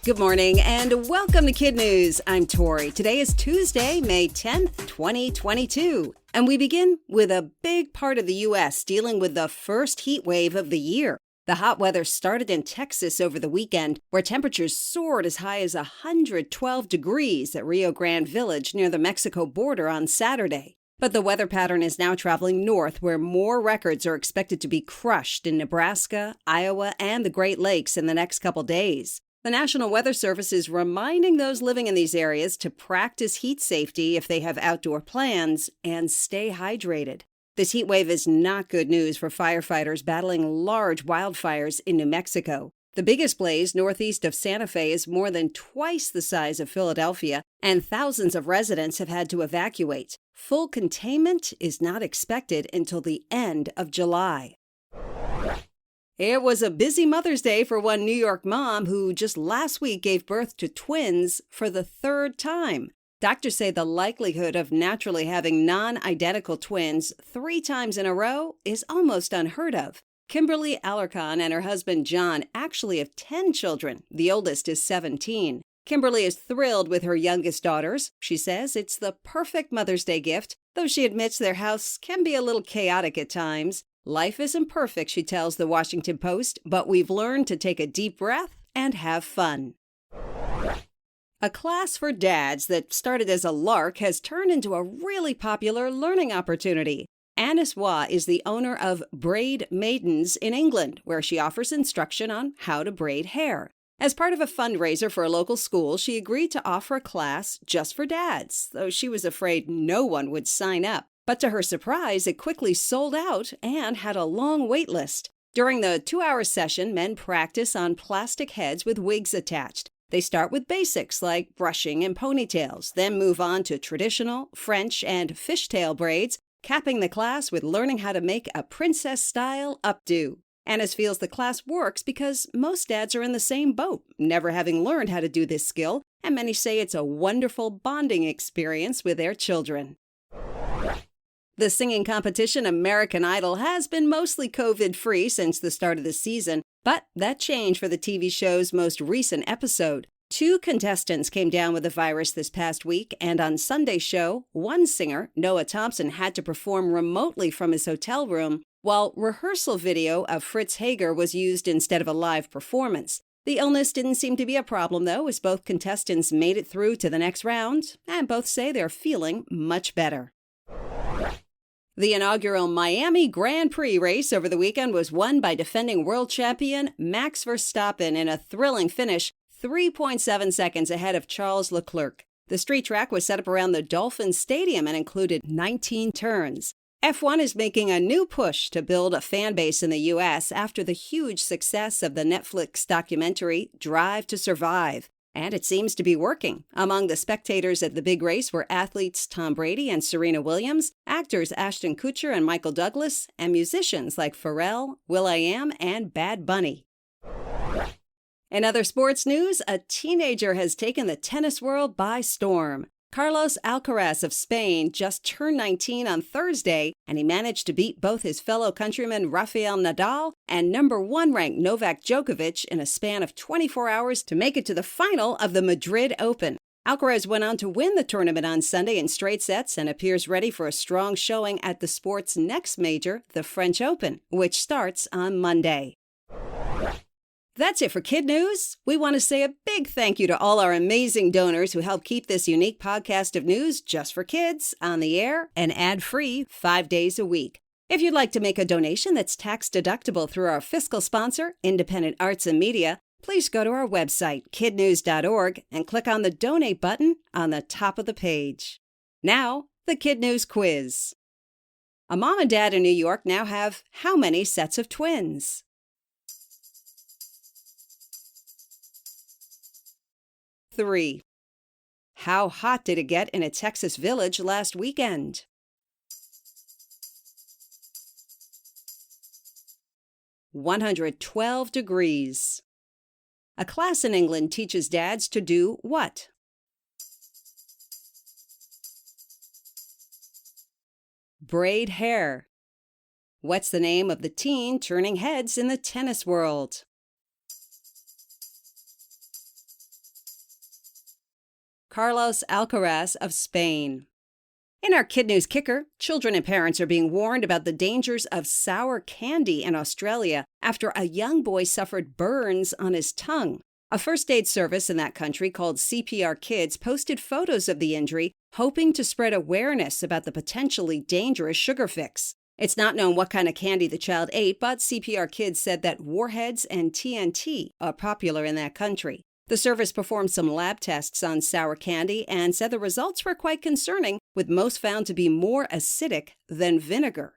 Good morning and welcome to KidNuz. I'm Tori. Today is Tuesday, May 10th, 2022. And we begin with a big part of the U.S. dealing with the first heat wave of the year. The hot weather started in Texas over the weekend, where temperatures soared as high as 112 degrees at Rio Grande Village near the Mexico border on Saturday. But the weather pattern is now traveling north, where more records are expected to be crushed in Nebraska, Iowa, and the Great Lakes in the next couple days. The National Weather Service is reminding those living in these areas to practice heat safety if they have outdoor plans and stay hydrated. This heat wave is not good news for firefighters battling large wildfires in New Mexico. The biggest blaze northeast of Santa Fe is more than twice the size of Philadelphia, and thousands of residents have had to evacuate. Full containment is not expected until the end of July. It was a busy Mother's Day for one New York mom who just last week gave birth to twins for the third time. Doctors say the likelihood of naturally having non-identical twins 3 times in a row is almost unheard of. Kimberly Alarcon and her husband John actually have 10 children. The oldest is 17. Kimberly is thrilled with her youngest daughters. She says it's the perfect Mother's Day gift, though she admits their house can be a little chaotic at times. Life isn't perfect, she tells the Washington Post, but we've learned to take a deep breath and have fun. A class for dads that started as a lark has turned into a really popular learning opportunity. Anis Waugh is the owner of Braid Maidens in England, where she offers instruction on how to braid hair. As part of a fundraiser for a local school, she agreed to offer a class just for dads, though she was afraid no one would sign up. But to her surprise, it quickly sold out and had a long wait list. During the 2-hour session, men practice on plastic heads with wigs attached. They start with basics like brushing and ponytails, then move on to traditional, French, and fishtail braids, capping the class with learning how to make a princess-style updo. Anis feels the class works because most dads are in the same boat, never having learned how to do this skill, and many say it's a wonderful bonding experience with their children. The singing competition American Idol has been mostly COVID-free since the start of the season, but that changed for the TV show's most recent episode. 2 contestants came down with the virus this past week, and on Sunday's show, one singer, Noah Thompson, had to perform remotely from his hotel room, while rehearsal video of Fritz Hager was used instead of a live performance. The illness didn't seem to be a problem, though, as both contestants made it through to the next round, and both say they're feeling much better. The inaugural Miami Grand Prix race over the weekend was won by defending world champion Max Verstappen in a thrilling finish, 3.7 seconds ahead of Charles Leclerc. The street track was set up around the Dolphin Stadium and included 19 turns. F1 is making a new push to build a fan base in the U.S. after the huge success of the Netflix documentary Drive to Survive. And it seems to be working. Among the spectators at the big race were athletes Tom Brady and Serena Williams, actors Ashton Kutcher and Michael Douglas, and musicians like Pharrell, will.i.am, and Bad Bunny. In other sports news, a teenager has taken the tennis world by storm. Carlos Alcaraz of Spain just turned 19 on Thursday, and he managed to beat both his fellow countryman Rafael Nadal and number 1 ranked Novak Djokovic in a span of 24 hours to make it to the final of the Madrid Open. Alcaraz went on to win the tournament on Sunday in straight sets and appears ready for a strong showing at the sport's next major, the French Open, which starts on Monday. That's it for KidNuz. We want to say a big thank you to all our amazing donors who help keep this unique podcast of news just for kids on the air and ad-free 5 days a week. If you'd like to make a donation that's tax-deductible through our fiscal sponsor, Independent Arts and Media, please go to our website, kidnuz.org, and click on the Donate button on the top of the page. Now, the KidNuz quiz. A mom and dad in New York now have how many sets of twins? 3. How hot did it get in a Texas village last weekend? 112 degrees. A class in England teaches dads to do what? Braid hair. What's the name of the teen turning heads in the tennis world? Carlos Alcaraz of Spain. In our Kid News Kicker, children and parents are being warned about the dangers of sour candy in Australia after a young boy suffered burns on his tongue. A first aid service in that country called CPR Kids posted photos of the injury, hoping to spread awareness about the potentially dangerous sugar fix. It's not known what kind of candy the child ate, but CPR Kids said that warheads and TNT are popular in that country. The service performed some lab tests on sour candy and said the results were quite concerning, with most found to be more acidic than vinegar.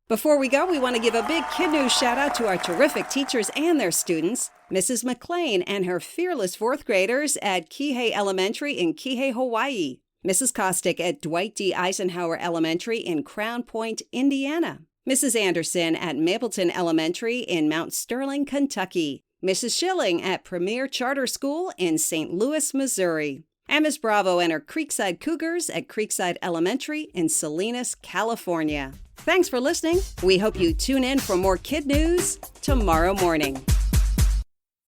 Before we go, we want to give a big Kid News shout out to our terrific teachers and their students, Mrs. McLean and her fearless fourth graders at Kihei Elementary in Kihei, Hawaii, Mrs. Kostick at Dwight D. Eisenhower Elementary in Crown Point, Indiana, Mrs. Anderson at Mapleton Elementary in Mount Sterling, Kentucky, Mrs. Schilling at Premier Charter School in St. Louis, Missouri, and Ms. Bravo and her Creekside Cougars at Creekside Elementary in Salinas, California. Thanks for listening. We hope you tune in for more Kid News tomorrow morning.